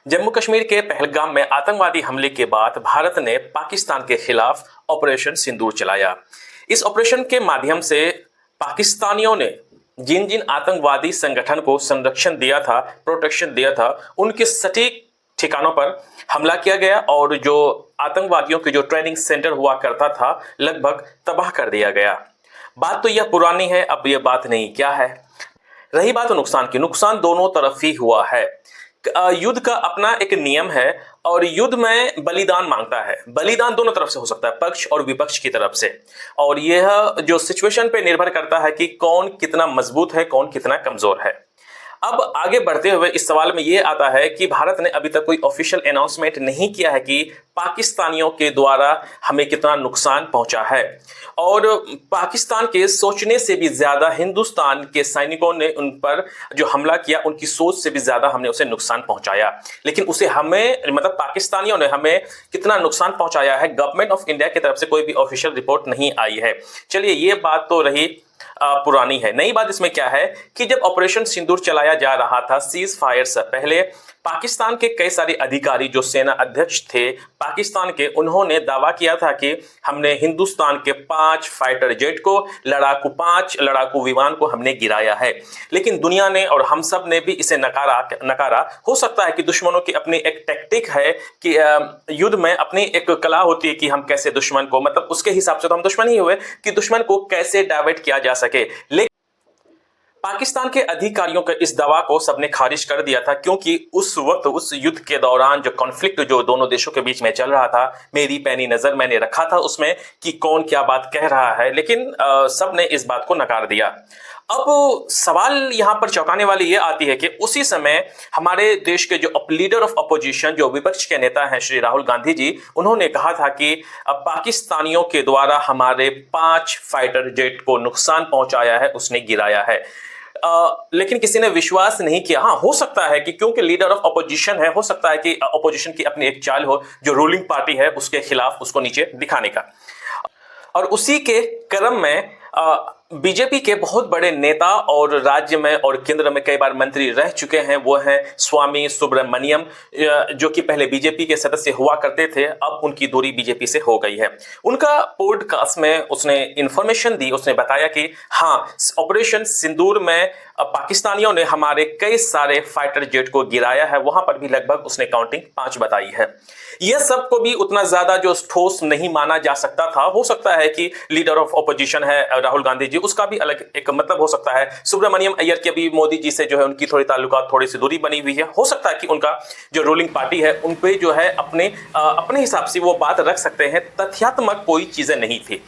जम्मू कश्मीर के पहलगाम में आतंकवादी हमले के बाद भारत ने पाकिस्तान के खिलाफ ऑपरेशन सिंदूर चलाया। इस ऑपरेशन के माध्यम से पाकिस्तानियों ने जिन जिन आतंकवादी संगठन को संरक्षण दिया था, प्रोटेक्शन दिया था, उनके सटीक ठिकानों पर हमला किया गया और जो आतंकवादियों के जो ट्रेनिंग सेंटर हुआ करता था लगभग तबाह कर दिया गया। बात तो यह पुरानी है, अब यह बात नहीं। क्या है रही बात नुकसान की, नुकसान दोनों तरफ ही हुआ है। युद्ध का अपना एक नियम है और युद्ध में बलिदान मांगता है। बलिदान दोनों तरफ से हो सकता है, पक्ष और विपक्ष की तरफ से, और यह जो सिचुएशन पे निर्भर करता है कि कौन कितना मजबूत है, कौन कितना कमजोर है। अब आगे बढ़ते हुए इस सवाल में यह आता है कि भारत ने अभी तक कोई ऑफिशियल अनाउंसमेंट नहीं किया है कि पाकिस्तानियों के द्वारा हमें कितना नुकसान पहुंचा है, और पाकिस्तान के सोचने से भी ज्यादा हिंदुस्तान के सैनिकों ने उन पर जो हमला किया, उनकी सोच से भी ज्यादा हमने उसे नुकसान पहुंचाया। लेकिन उसे हमें मतलब पाकिस्तानियों ने हमें कितना नुकसान पहुंचाया है, गवर्नमेंट ऑफ इंडिया की तरफ से कोई भी ऑफिशियल रिपोर्ट नहीं आई है। चलिए, ये बात तो रही पुरानी है। नई बात इसमें क्या है कि जब ऑपरेशन सिंदूर चलाया जा रहा था, सीज फायर से पहले पाकिस्तान के कई सारे अधिकारी जो सेना अध्यक्ष थे पाकिस्तान के, उन्होंने दावा किया था कि हमने हिंदुस्तान के 5 फाइटर जेट को, 5 लड़ाकू विमान को हमने गिराया है। लेकिन दुनिया ने और हम सब ने भी इसे नकारा। हो सकता है कि दुश्मनों की अपनी एक टैक्टिक है कि युद्ध में अपनी एक कला होती है कि हम कैसे दुश्मन को, मतलब उसके हिसाब से तो हम दुश्मन ही हुए, कि दुश्मन को कैसे डाइवर्ट किया जा सके। लेकिन पाकिस्तान के अधिकारियों के इस दावा को सबने खारिज कर दिया था, क्योंकि उस वक्त उस युद्ध के दौरान जो कॉन्फ्लिक्ट जो दोनों देशों के बीच में चल रहा था, मेरी पैनी नजर मैंने रखा था उसमें कि कौन क्या बात कह रहा है, लेकिन सबने इस बात को नकार दिया। अब सवाल यहां पर चौंकाने वाली ये आती है कि उसी समय हमारे देश के जो लीडर ऑफ अपोजिशन, जो विपक्ष के नेता हैं श्री राहुल गांधी जी, उन्होंने कहा था कि पाकिस्तानियों के द्वारा हमारे 5 फाइटर जेट को नुकसान पहुंचाया है, उसने गिराया है। लेकिन किसी ने विश्वास नहीं किया। हाँ, हो सकता है कि क्योंकि लीडर ऑफ अपोजिशन है, हो सकता है कि अपोजिशन की अपनी एक चाल हो जो रूलिंग पार्टी है उसके खिलाफ उसको नीचे दिखाने का। और उसी के क्रम में बीजेपी के बहुत बड़े नेता और राज्य में और केंद्र में कई बार मंत्री रह चुके हैं, वो हैं स्वामी सुब्रमण्यम, जो कि पहले बीजेपी के सदस्य हुआ करते थे, अब उनकी दूरी बीजेपी से हो गई है। उनका पॉडकास्ट में उसने इंफॉर्मेशन दी, उसने बताया कि हाँ, ऑपरेशन सिंदूर में पाकिस्तानियों ने हमारे कई सारे फाइटर जेट को गिराया है। वहां पर भी लगभग उसने काउंटिंग 5 बताई है। यह सब को भी उतना ज्यादा जो ठोस नहीं माना जा सकता था। हो सकता है कि लीडर ऑफ ऑपोजिशन है राहुल गांधी जी, उसका भी अलग एक मतलब हो सकता है। सुब्रमण्यम अय्यर की अभी मोदी जी से जो है उनकी थोड़ी ताल्लुकात, थोड़ी सी दूरी बनी हुई है। हो सकता है कि उनका जो रूलिंग पार्टी है उन पे जो है अपने हिसाब से वो बात रख सकते हैं। तथ्यात्मक कोई चीजें नहीं थी।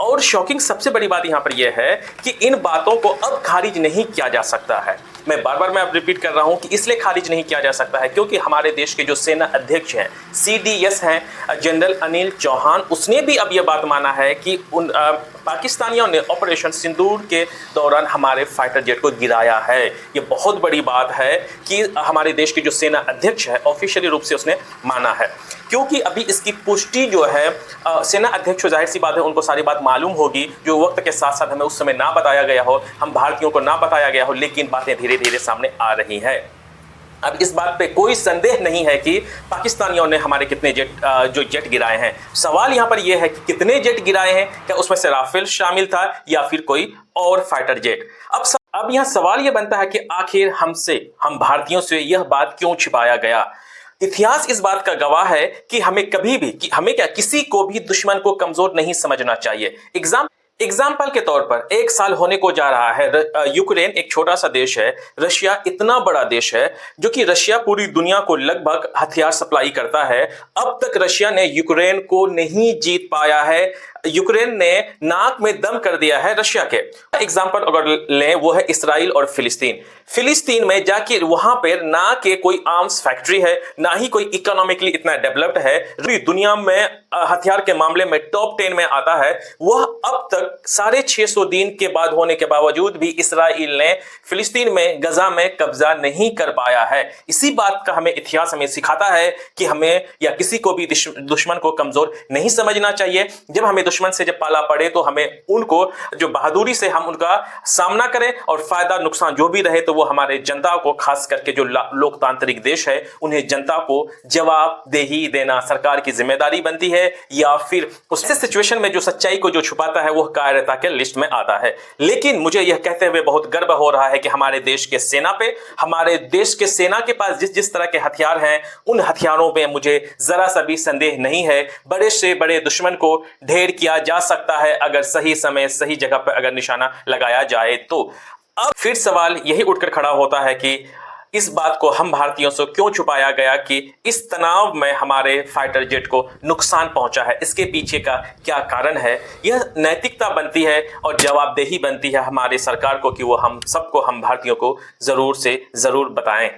और शॉकिंग सबसे बड़ी बात यहां पर यह है कि इन बातों को अब खारिज नहीं किया जा सकता है। मैं बार बार अब रिपीट कर रहा हूं कि इसलिए खारिज नहीं किया जा सकता है क्योंकि हमारे देश के जो सेना अध्यक्ष हैं, CDS हैं, जनरल अनिल चौहान, उसने भी अब यह बात माना है कि उन पाकिस्तानियों ने ऑपरेशन सिंदूर के दौरान हमारे फाइटर जेट को गिराया है। ये बहुत बड़ी बात है कि हमारे देश के जो सेना अध्यक्ष है ऑफिशियली रूप से उसने माना है, क्योंकि अभी इसकी पुष्टि जो है सेना अध्यक्ष, जाहिर सी बात है उनको सारी बात मालूम होगी, जो वक्त के साथ साथ हमें उस समय ना बताया गया हो, हम भारतीयों को ना बताया गया हो, लेकिन बातें धीरे धीरे सामने आ रही हैं। अब इस बात पे कोई संदेह नहीं है कि पाकिस्तानियों ने हमारे कितने जेट गिराए हैं। सवाल यहां पर यह है कि कितने जेट गिराए हैं, क्या उसमें से राफेल शामिल था या फिर कोई और फाइटर जेट। अब यहां सवाल यह बनता है कि आखिर हम भारतीयों से यह बात क्यों छिपाया गया। इतिहास इस बात का गवाह है कि हमें कभी भी किसी को भी दुश्मन को कमजोर नहीं समझना चाहिए। एग्जाम्पल के तौर पर 1 साल होने को जा रहा है, यूक्रेन एक छोटा सा देश है, रशिया इतना बड़ा देश है, जो कि रशिया पूरी दुनिया को लगभग हथियार सप्लाई करता है। अब तक रशिया ने यूक्रेन को नहीं जीत पाया है। यूक्रेन ने नाक में दम कर दिया है रशिया के। एग्जाम्पल अगर लें, वो है इसराइल और फिलिस्तीन में जाके वहां पर ना के कोई आर्म्स फैक्ट्री है, ना ही कोई इकोनॉमिकली इतना डेवलप्ड है। दुनिया में हथियार के मामले में टॉप 10 में आता है। वह अब तक 650 दिन के बाद होने के बावजूद भी इसराइल ने फिलिस्तीन में, गजा में कब्जा नहीं कर पाया है। इसी बात का इतिहास हमें सिखाता है कि हमें या किसी को भी दुश्मन को कमजोर नहीं समझना चाहिए। जब हमें दुश्मन से जब पाला पड़े तो हमें उनको जो बहादुरी से हम उनका सामना करें और फायदा नुकसान जो भी रहे तो वो हमारे जनता को, खास करके जो लोकतांत्रिक देश है, उन्हें जनता को जवाबदेही देना सरकार की जिम्मेदारी बनती है, या फिर उस सिचुएशन में जो सच्चाई को जो छुपाता है वो कायरता के लिस्ट में आता है। लेकिन मुझे यह कहते हुए बहुत गर्व हो रहा है कि हमारे देश के सेना पे, हमारे देश के सेना के पास जिस जिस तरह के हथियार हैं, उन हथियारों पे मुझे जरा सा भी संदेह नहीं है। बड़े से बड़े दुश्मन को ढेर किया जा सकता है अगर सही समय सही जगह पर अगर निशाना लगाया जाए तो। अब फिर सवाल यही उठकर खड़ा होता है कि इस बात को हम भारतीयों से क्यों छुपाया गया कि इस तनाव में हमारे फाइटर जेट को नुकसान पहुंचा है, इसके पीछे का क्या कारण है। यह नैतिकता बनती है और जवाबदेही बनती है हमारी सरकार को कि वो हम सबको, हम भारतीयों को जरूर से जरूर बताएं।